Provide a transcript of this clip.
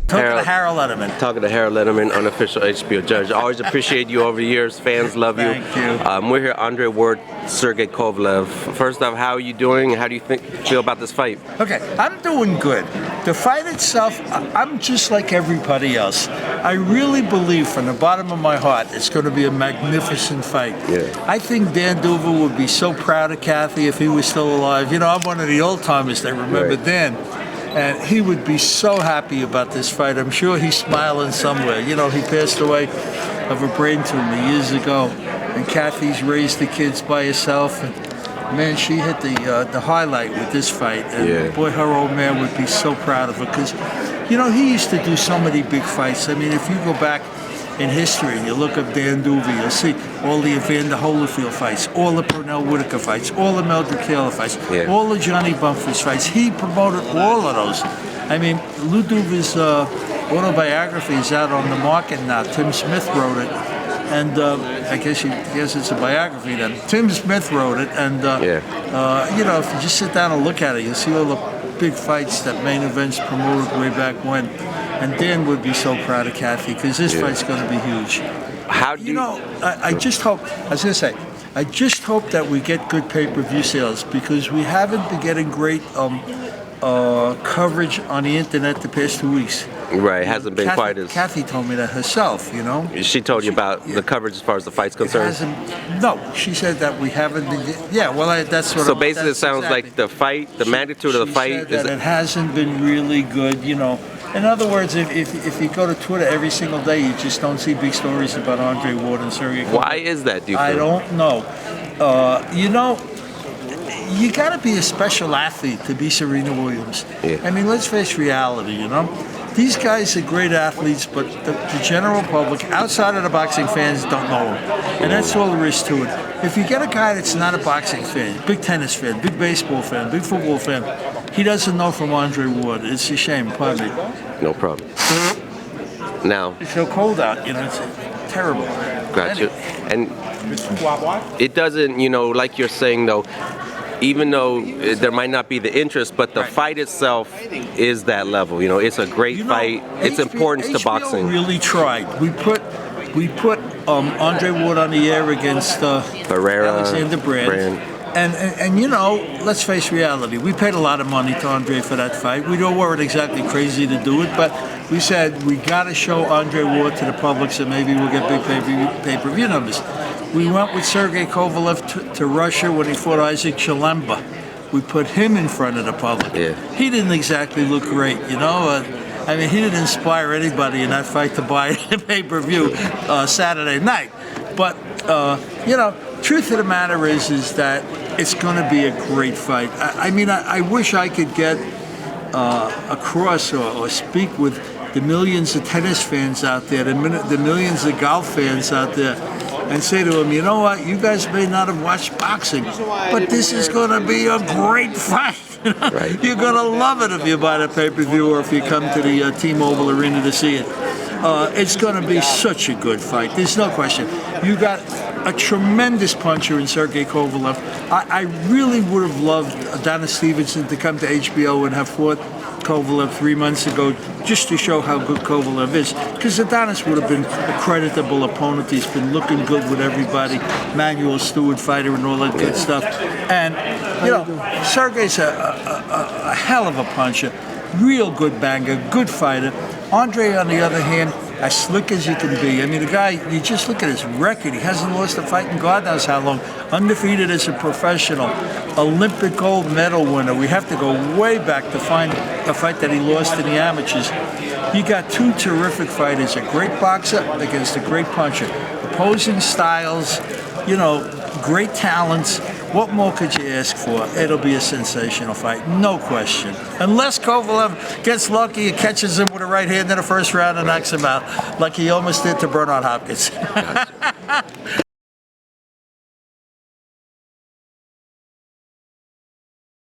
Talking to Harold Lederman. Talking to Harold Lederman, unofficial HBO judge. Always appreciate you over the years. Fans love you. Thank you. We're here, Andre Ward, Sergey Kovalev. First off, how are you doing? How do you feel about this fight? Okay, I'm doing good. The fight itself, I'm just like everybody else. I really believe from the bottom of my heart it's going to be a magnificent fight. Yeah. I think Dan Duva would be so proud of Kathy if he was still alive. You know, I'm one of the old timers that remember Right. Dan. And he would be so happy about this fight. I'm sure he's smiling somewhere. You know, he passed away of a brain tumor years ago. And Kathy's raised the kids by herself. And man, she hit the highlight with this fight. And boy, her old man would be so proud of her. Because, you know, he used to do so many big fights. I mean, if you go back in history and you look up Dan Duva, you'll see all the Evander Holyfield fights, all the Pernell Whitaker fights, all the Mildred Taylor fights, all the Johnny Bumpers fights. He promoted all of those. I mean, Lou Duva's autobiography is out on the market now. Tim Smith wrote it. And I guess it's a biography then. Tim Smith wrote it. And, you know, if you just sit down and look at it, you'll see all the big fights that main events promoted way back when. And Dan would be so proud of Kathy because this fight's going to be huge. How do you know? I just hope. I was going to say, I just hope that we get good pay-per-view sales because we haven't been getting great coverage on the internet the past 2 weeks. Right, it hasn't been quite as. Kathy told me that herself. You know. She told you about the coverage as far as the fight's concerned. No, she said that we haven't been. Yeah, well, that's what. So basically, it sounds like the fight, the magnitude of the fight, said that it hasn't been really good. You know. In other words, if you go to Twitter every single day, you just don't see big stories about Andre Ward and Sergey Kovalev. Why is that, do you feel? I don't know. You know, you got to be a special athlete to be Serena Williams. Yeah. I mean, let's face reality, you know. These guys are great athletes, but the general public, outside of the boxing fans, don't know them. And that's all there is to it. If you get a guy that's not a boxing fan, big tennis fan, big baseball fan, big football fan, he doesn't know from Andre Ward. It's a shame, pardon me. No problem. Now, it's so cold out, you know, it's terrible. Gotcha. And it doesn't, you know, like you're saying though, even though there might not be the interest, but the fight itself is that level. You know, it's a great fight. It's important to boxing. HBO really tried. We put Andre Ward on the air against Alexander Brand. And you know, let's face reality. We paid a lot of money to Andre for that fight. We weren't exactly crazy to do it, but we said we got to show Andre Ward to the public so maybe we'll get big pay-per-view numbers. We went with Sergey Kovalev to Russia when he fought Isaac Chalemba. We put him in front of the public. Yeah. He didn't exactly look great, you know. I mean, he didn't inspire anybody in that fight to buy a pay-per-view Saturday night. But, you know, truth of the matter is that it's going to be a great fight. I mean, I wish I could get across or speak with the millions of tennis fans out there, the millions of golf fans out there, and say to them, you know what, you guys may not have watched boxing, but this is going to be a great fight. Right. You're going to love it if you buy the pay-per-view or if you come to the T-Mobile Arena to see it. It's going to be such a good fight. There's no question. You got a tremendous puncher in Sergey Kovalev. I really would have loved Adonis Stevenson to come to HBO and have fought Kovalev 3 months ago just to show how good Kovalev is. Because Adonis would have been a creditable opponent. He's been looking good with everybody. Manuel Stewart fighter and all that good stuff. And, you know, Sergey's a hell of a puncher. Real good banger, good fighter. Andre, on the other hand, as slick as you can be. I mean, the guy, you just look at his record. He hasn't lost a fight in God knows how long. Undefeated as a professional. Olympic gold medal winner. We have to go way back to find a fight that he lost in the amateurs. You got two terrific fighters, a great boxer against a great puncher. Opposing styles, you know, great talents. What more could you ask for? It'll be a sensational fight, no question. Unless Kovalev gets lucky and catches him with a right hand in the first round and knocks him out, like he almost did to Bernard Hopkins.